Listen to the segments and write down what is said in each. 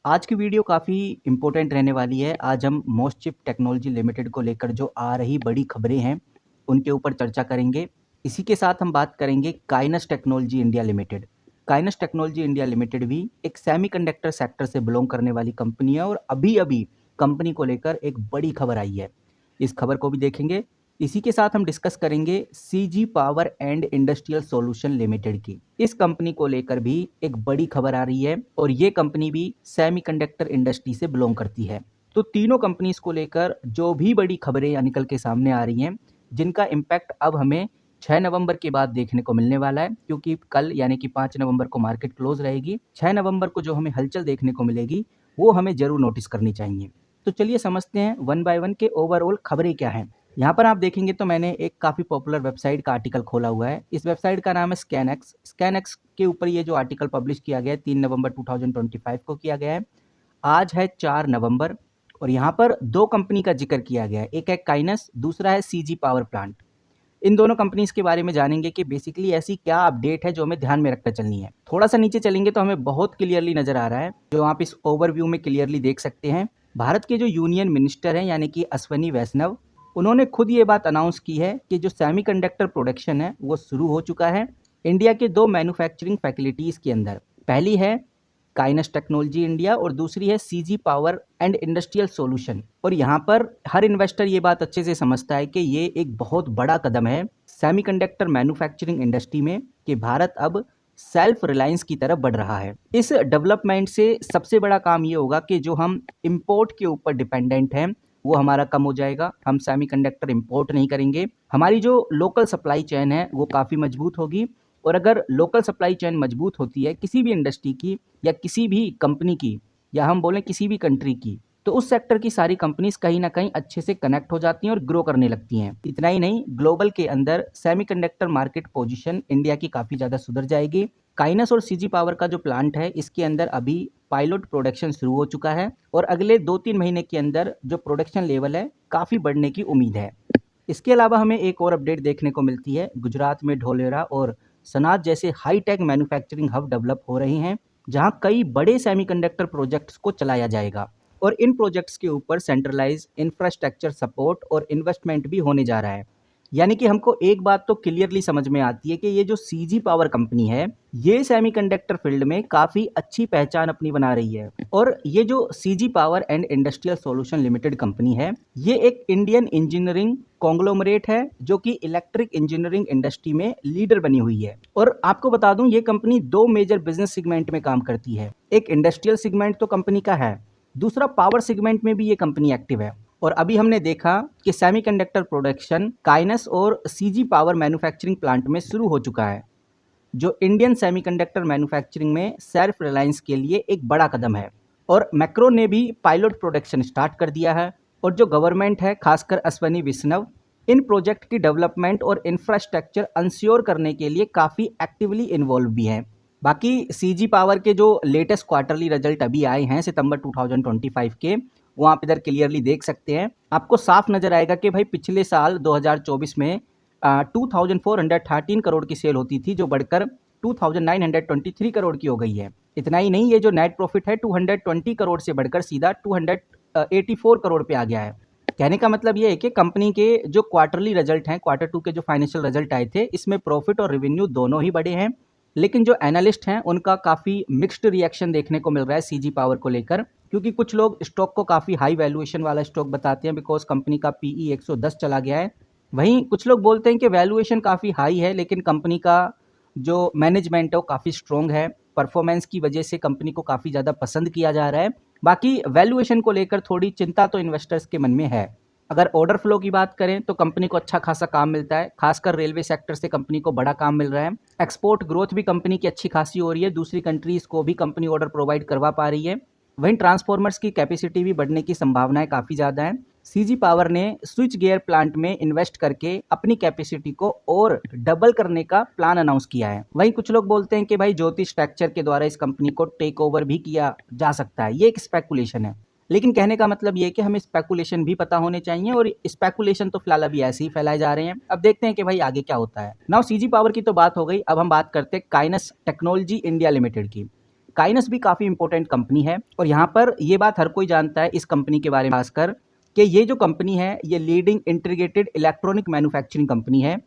आज की वीडियो काफ़ी इम्पोर्टेंट रहने वाली है। आज हम मोस्टचिप टेक्नोलॉजी लिमिटेड को लेकर जो आ रही बड़ी खबरें हैं, उनके ऊपर चर्चा करेंगे। इसी के साथ हम बात करेंगे Kaynes technology India limited. Kaynes technology India limited भी एक सेमीकंडक्टर सेक्टर से बिलोंग करने वाली कंपनी है और अभी-अभी कंपनी को लेकर एक बड़ी खबर आई है। इस खबर को भी देखेंगे। इसी के साथ हम डिस्कस करेंगे CG power and industrial solution limited की। इस कंपनी को लेकर भी एक बड़ी खबर आ रही है और ये कंपनी भी सेमीकंडक्टर इंडस्ट्री से बिलोंग करती है। तो तीनों कंपनीज को लेकर जो भी बड़ी खबरें निकल के सामने आ रही हैं, जिनका इम्पैक्ट अब हमें 6 नवंबर के बाद देखने को मिलने वाला है, क्योंकि कल यानी कि 5 नवंबर को मार्केट क्लोज रहेगी। 6 नवंबर को जो हमें हलचल देखने को मिलेगी वो हमें जरूर नोटिस करनी चाहिए। तो चलिए समझते हैं वन बाय वन के ओवरऑल खबरें क्या हैं। यहाँ पर आप देखेंगे तो मैंने एक काफ़ी पॉपुलर वेबसाइट का आर्टिकल खोला हुआ है। इस वेबसाइट का नाम है स्कैनएक्स। स्कैनएक्स के ऊपर ये जो आर्टिकल पब्लिश किया गया है 3 नवंबर 2025 को किया गया है। आज है 4 नवंबर और यहाँ पर दो कंपनी का जिक्र किया गया है। एक है काइनस, दूसरा है सीजी पावर प्लांट। इन दोनों कंपनीज के बारे में जानेंगे कि बेसिकली ऐसी क्या अपडेट है जो हमें ध्यान में रखकर चलनी है। थोड़ा सा नीचे चलेंगे तो हमें बहुत क्लियरली नजर आ रहा है, जो आप इस ओवरव्यू में क्लियरली देख सकते हैं। भारत के जो यूनियन मिनिस्टर हैं यानी कि अश्वनी वैष्णव, उन्होंने खुद ये बात अनाउंस की है कि जो सेमीकंडक्टर प्रोडक्शन है वो शुरू हो चुका है इंडिया के दो मैन्युफैक्चरिंग फैसिलिटीज के अंदर। पहली है काइनस टेक्नोलॉजी इंडिया और दूसरी है CG power and industrial solution. और यहाँ पर हर इन्वेस्टर ये बात अच्छे से समझता है कि ये एक बहुत बड़ा कदम है सेमीकंडक्टर मैन्युफैक्चरिंग इंडस्ट्री में, कि भारत अब सेल्फ रिलायंस की तरफ बढ़ रहा है। इस डेवलपमेंट से सबसे बड़ा काम ये होगा कि जो हम इंपोर्ट के ऊपर डिपेंडेंट हैं वो हमारा कम हो जाएगा। हम सेमीकंडक्टर इंपोर्ट नहीं करेंगे, हमारी जो लोकल सप्लाई चेन है वो काफ़ी मजबूत होगी। और अगर लोकल सप्लाई चेन मजबूत होती है किसी भी इंडस्ट्री की या किसी भी कंपनी की, या हम बोलें किसी भी कंट्री की, तो उस सेक्टर की सारी कंपनीज कहीं ना कहीं अच्छे से कनेक्ट हो जाती हैं और ग्रो करने लगती हैं। इतना ही नहीं, ग्लोबल के अंदर सेमीकंडक्टर मार्केट पोजीशन इंडिया की काफ़ी ज़्यादा सुधर जाएगी। काइनस और सीजी पावर का जो प्लांट है इसके अंदर अभी पायलट प्रोडक्शन शुरू हो चुका है और अगले 2-3 महीने के अंदर जो प्रोडक्शन लेवल है काफ़ी बढ़ने की उम्मीद है। इसके अलावा हमें एक और अपडेट देखने को मिलती है। गुजरात में ढोलेरा और सनात जैसे हाईटेक मैन्युफैक्चरिंग हब डेवलप हो रहे हैं, जहां कई बड़े सेमीकंडक्टर प्रोजेक्ट्स को चलाया जाएगा और इन प्रोजेक्ट्स के ऊपर सेंट्रलाइज इंफ्रास्ट्रक्चर सपोर्ट और इन्वेस्टमेंट भी होने जा रहा है। यानी कि हमको एक बात तो क्लियरली समझ में आती है कि ये जो सीजी पावर कंपनी है ये सेमीकंडक्टर फील्ड में काफ़ी अच्छी पहचान अपनी बना रही है। और ये जो CG power and industrial solution limited company है ये एक इंडियन इंजीनियरिंग कॉन्ग्लोमरेट है जो कि इलेक्ट्रिक इंजीनियरिंग इंडस्ट्री में लीडर बनी हुई है। और आपको बता दूं ये कंपनी दो मेजर बिजनेस सेगमेंट में काम करती है। एक इंडस्ट्रियल सेगमेंट तो कंपनी का है, दूसरा पावर सेगमेंट में भी ये कंपनी एक्टिव है। और अभी हमने देखा कि सेमीकंडक्टर प्रोडक्शन काइनस और सीजी पावर मैन्युफैक्चरिंग प्लांट में शुरू हो चुका है, जो इंडियन सेमीकंडक्टर मैन्युफैक्चरिंग में सेल्फ रिलायंस के लिए एक बड़ा कदम है। और मैक्रो ने भी पायलट प्रोडक्शन स्टार्ट कर दिया है और जो गवर्नमेंट है खासकर अश्वनी वैष्णव इन प्रोजेक्ट की डेवलपमेंट और इंफ्रास्ट्रक्चर इंश्योर करने के लिए काफ़ी एक्टिवली इन्वॉल्व भी हैं। बाकी सीजी पावर के जो लेटेस्ट क्वार्टरली रिजल्ट अभी आए हैं सितंबर 2025 के, वो आप इधर क्लियरली देख सकते हैं। आपको साफ नजर आएगा कि भाई पिछले साल 2024 में 2413 करोड़ की सेल होती थी, जो बढ़कर 2923 करोड़ की हो गई है। इतना ही नहीं, ये जो नेट प्रॉफिट है 220 करोड़ से बढ़कर सीधा 284 करोड़ पे आ गया है। कहने का मतलब ये है कि कंपनी के जो क्वार्टरली रिजल्ट हैं, क्वार्टर 2 के जो फाइनेंशियल रिजल्ट आए थे, इसमें प्रॉफिट और रेवेन्यू दोनों ही बढ़े हैं। लेकिन जो एनालिस्ट हैं उनका काफ़ी मिक्स्ड रिएक्शन देखने को मिल रहा है सीजी पावर को लेकर, क्योंकि कुछ लोग स्टॉक को काफ़ी हाई वैल्यूएशन वाला स्टॉक बताते हैं बिकॉज कंपनी का पीई 110 चला गया है। वहीं कुछ लोग बोलते हैं कि वैल्यूएशन काफ़ी हाई है लेकिन कंपनी का जो मैनेजमेंट है वो काफ़ी स्ट्रॉन्ग है, परफॉर्मेंस की वजह से कंपनी को काफ़ी ज़्यादा पसंद किया जा रहा है। बाकी वैल्यूएशन को लेकर थोड़ी चिंता तो इन्वेस्टर्स के मन में है। अगर ऑर्डर फ्लो की बात करें तो कंपनी को अच्छा खासा काम मिलता है, खासकर रेलवे सेक्टर से कंपनी को बड़ा काम मिल रहा है। एक्सपोर्ट ग्रोथ भी कंपनी की अच्छी खासी हो रही है, दूसरी कंट्रीज़ को भी कंपनी ऑर्डर प्रोवाइड करवा पा रही है। वहीं ट्रांसफॉर्मर्स की कैपेसिटी भी बढ़ने की संभावनाएं काफ़ी ज़्यादा हैं। सीजी पावर ने स्विच गियर प्लांट में इन्वेस्ट करके अपनी कैपेसिटी को और डबल करने का प्लान अनाउंस किया है। वहीं कुछ लोग बोलते हैं कि भाई ज्योति स्ट्रक्चर के द्वारा इस कंपनी को टेक ओवर भी किया जा सकता है। ये एक स्पेकुलेशन है, लेकिन कहने का मतलब ये है कि हमें स्पेकुलेशन भी पता होने चाहिए और स्पेकुलेशन तो फिलहाल अभी ऐसे ही फैलाए जा रहे हैं। अब देखते हैं कि भाई आगे क्या होता है। नाउ सीजी पावर की तो बात हो गई, अब हम बात करते हैं काइनस टेक्नोलॉजी इंडिया लिमिटेड की। काइनस भी काफ़ी इंपॉर्टेंट कंपनी है और यहाँ पर ये बात हर कोई जानता है इस कंपनी के बारे में, खासकर कि ये जो कंपनी है ये leading integrated electronic manufacturing company है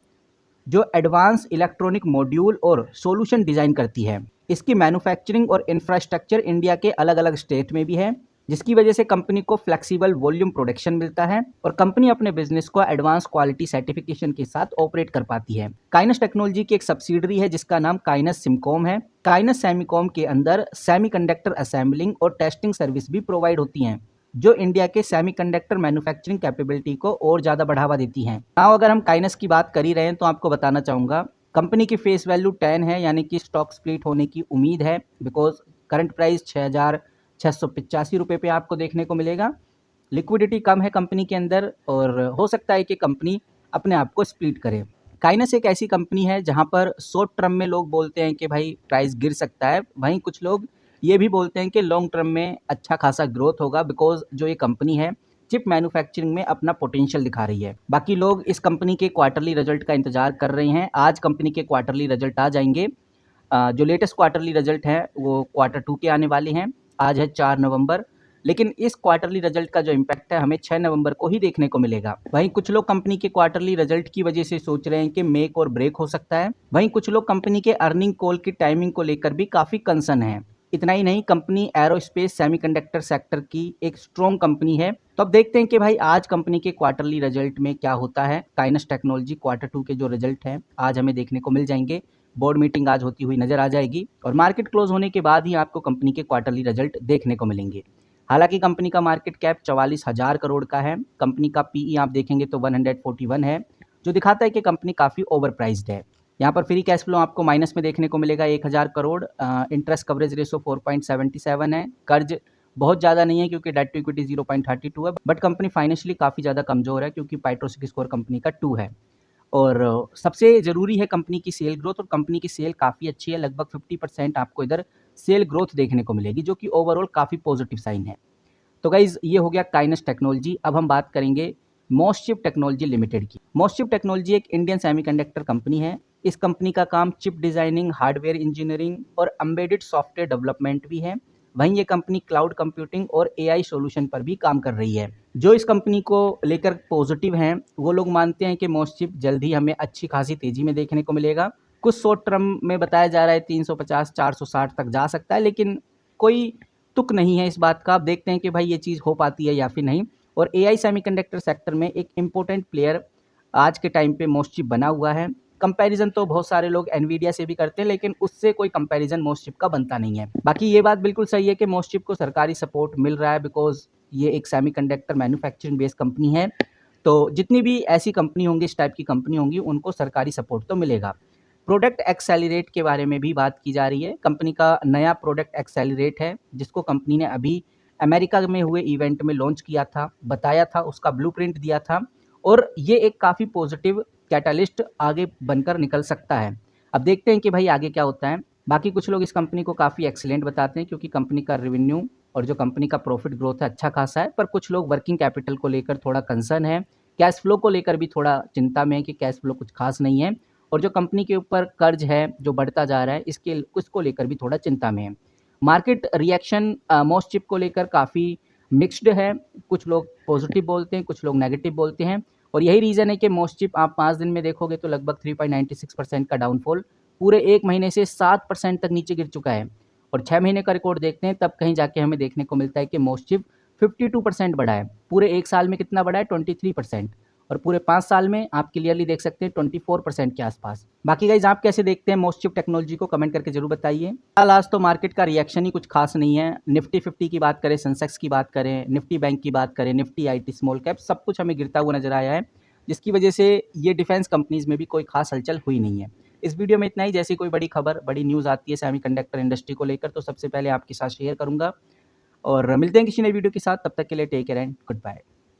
जो एडवांस इलेक्ट्रॉनिक मॉड्यूल और सॉल्यूशन डिज़ाइन करती है। इसकी मैन्युफैक्चरिंग और इंफ्रास्ट्रक्चर इंडिया के अलग अलग स्टेट में भी है, जिसकी वजह से कंपनी को फ्लेक्सिबल वॉल्यूम प्रोडक्शन मिलता है और कंपनी अपने बिजनेस को एडवांस क्वालिटी सर्टिफिकेशन के साथ ऑपरेट कर पाती है। काइनस टेक्नोलॉजी की एक सब्सिडरी है जिसका नाम काइनस सिमकॉम है। काइनस सेमीकॉम के अंदर सेमीकंडक्टर असेंबलिंग और टेस्टिंग सर्विस भी प्रोवाइड होती हैं, जो इंडिया के सेमीकंडक्टर मैन्युफैक्चरिंग कैपेबिलिटी को और ज़्यादा बढ़ावा देती हैं। नाउ अगर हम काइनस की बात कर ही रहे हैं तो आपको बताना चाहूँगा कंपनी की फेस वैल्यू 10 है, यानी कि स्टॉक स्प्लिट होने की उम्मीद है, बिकॉज करंट प्राइस 6,685 रुपये पे आपको देखने को मिलेगा। लिक्विडिटी कम है कंपनी के अंदर और हो सकता है कि कंपनी अपने आप को स्प्लिट करे। काइनस एक ऐसी कंपनी है जहाँ पर शॉर्ट टर्म में लोग बोलते हैं कि भाई प्राइस गिर सकता है, वहीं कुछ लोग ये भी बोलते हैं कि लॉन्ग टर्म में अच्छा खासा ग्रोथ होगा, बिकॉज जो ये कंपनी है चिप मैन्युफैक्चरिंग में अपना पोटेंशियल दिखा रही है। बाकी लोग इस कंपनी के क्वार्टरली रिजल्ट का इंतजार कर रहे हैं। आज कंपनी के क्वार्टरली रिजल्ट आ जाएंगे। जो लेटेस्ट क्वार्टरली रिजल्ट है वो Q2 के आने वाले हैं। आज है 4 नवंबर, लेकिन इस क्वार्टरली रिजल्ट का जो इम्पैक्ट है हमें 6 नवंबर को ही देखने को मिलेगा। वहीं कुछ लोग कंपनी के क्वार्टरली रिजल्ट की वजह से सोच रहे हैं कि मेक और ब्रेक हो सकता है। वहीं कुछ लोग कंपनी के अर्निंग कॉल की टाइमिंग को लेकर भी काफ़ी कंसर्न है। इतना ही नहीं, कंपनी एरोस्पेस सेमीकंडक्टर सेक्टर की एक स्ट्रॉन्ग कंपनी है। तो अब देखते हैं कि भाई आज कंपनी के क्वार्टरली रिजल्ट में क्या होता है। काइनस टेक्नोलॉजी Q2 के जो रिजल्ट हैं आज हमें देखने को मिल जाएंगे। बोर्ड मीटिंग आज होती हुई नजर आ जाएगी और मार्केट क्लोज होने के बाद ही आपको कंपनी के क्वार्टरली रिजल्ट देखने को मिलेंगे। हालांकि कंपनी का मार्केट कैप 44,000 करोड़ का है। कंपनी का पीई आप देखेंगे तो 141 है, जो दिखाता है कि कंपनी काफ़ी ओवर प्राइस्ड है। यहाँ पर फ्री कैश फ्लो आपको माइनस में देखने को मिलेगा 1,000 करोड़। इंटरेस्ट कवरेज रेशो 4.77 है। कर्ज बहुत ज़्यादा नहीं है क्योंकि डेट टू इक्विटी 0.32 है, बट कंपनी फाइनेंशियली काफ़ी ज़्यादा कमजोर है क्योंकि पाइट्रोसिक स्कोर कंपनी का 2 है। और सबसे ज़रूरी है कंपनी की सेल ग्रोथ, और कंपनी की सेल काफ़ी अच्छी है। लगभग 50% आपको इधर सेल ग्रोथ देखने को मिलेगी, जो कि ओवरऑल काफ़ी पॉजिटिव साइन है। तो गाइज ये हो गया काइनस टेक्नोलॉजी। अब हम बात करेंगे मोस्टचिप टेक्नोलॉजी लिमिटेड की। मोस्टचिप टेक्नोलॉजी एक इंडियन सेमीकंडक्टर कंपनी है। इस कंपनी का काम चिप डिजाइनिंग, हार्डवेयर इंजीनियरिंग और एम्बेडेड सॉफ्टवेयर डेवलपमेंट भी है। वहीं ये कंपनी क्लाउड कंप्यूटिंग और एआई सॉल्यूशन पर भी काम कर रही है। जो इस कंपनी को लेकर पॉजिटिव हैं वो लोग मानते हैं कि मोस्टचिप जल्द ही हमें अच्छी खासी तेजी में देखने को मिलेगा। कुछ शॉर्ट टर्म में बताया जा रहा है 350 460 तक जा सकता है, लेकिन कोई तुक नहीं है इस बात का। आप देखते हैं कि भाई ये चीज़ हो पाती है या फिर नहीं। और एआई सेमीकंडक्टर सेक्टर में एक इम्पोर्टेंट प्लेयर आज के टाइम पे मोस्टचिप बना हुआ है। कंपैरिजन तो बहुत सारे लोग एनवीडिया से भी करते हैं, लेकिन उससे कोई कंपैरिजन मोस्टचिप का बनता नहीं है। बाकी ये बात बिल्कुल सही है कि मोस्टचिप को सरकारी सपोर्ट मिल रहा है, बिकॉज ये एक सेमीकंडक्टर मैन्युफैक्चरिंग बेस्ड कंपनी है। तो जितनी भी ऐसी कंपनी होंगी, इस टाइप की कंपनी होंगी, उनको सरकारी सपोर्ट तो मिलेगा। प्रोडक्ट एक्सेलरेट के बारे में भी बात की जा रही है। कंपनी का नया प्रोडक्ट एक्सेलरेट है, जिसको कंपनी ने अभी अमेरिका में हुए इवेंट में लॉन्च किया था, बताया था, उसका ब्लूप्रिंट दिया था, और ये एक काफ़ी पॉजिटिव कैटलिस्ट आगे बनकर निकल सकता है। अब देखते हैं कि भाई आगे क्या होता है। बाकी कुछ लोग इस कंपनी को काफ़ी एक्सीलेंट बताते हैं क्योंकि कंपनी का रेवेन्यू और जो कंपनी का प्रॉफिट ग्रोथ है अच्छा खासा है, पर कुछ लोग वर्किंग कैपिटल को लेकर थोड़ा कंसर्न है। कैश फ्लो को लेकर भी थोड़ा चिंता में है कि कैश फ्लो कुछ खास नहीं है, और जो कंपनी के ऊपर कर्ज है जो बढ़ता जा रहा है उसको लेकर भी थोड़ा चिंता में है। मार्केट रिएक्शन मोस्टचिप को लेकर काफ़ी मिक्स्ड है। कुछ लोग पॉजिटिव बोलते हैं, कुछ लोग नेगेटिव बोलते हैं, और यही रीज़न है कि मोस्टचिप आप 5 दिन में देखोगे तो लगभग 3.96% का डाउनफॉल, पूरे 1 महीने से 7% तक नीचे गिर चुका है। और 6 महीने का रिकॉर्ड देखते हैं तब कहीं जाके हमें देखने को मिलता है कि मोस्टचिप 52% बढ़ा है। पूरे 1 साल में कितना बढ़ा है? 23%। और पूरे 5 साल में आप क्लियरली देख सकते हैं 24% के आसपास। बाकी गाइज आप कैसे देखते हैं मोस्टचिप टेक्नोलॉजी को, कमेंट करके जरूर बताइए। फिलहाल आज तो मार्केट का रिएक्शन ही कुछ खास नहीं है। निफ्टी 50 की बात करें, सेंसेक्स की बात करें, निफ्टी बैंक की बात करें, निफ्टी आईटी स्मॉल कैप, सब कुछ हमें गिरता हुआ नजर आया है, जिसकी वजह से ये डिफेंस कंपनीज में भी कोई खास हलचल हुई नहीं है। इस वीडियो में इतना ही। जैसी कोई बड़ी खबर, बड़ी न्यूज़ आती है सेमीकंडक्टर इंडस्ट्री को लेकर तो सबसे पहले आपके साथ शेयर करूंगा, और मिलते हैं किसी नई वीडियो के साथ। तब तक के लिए take care and good bye.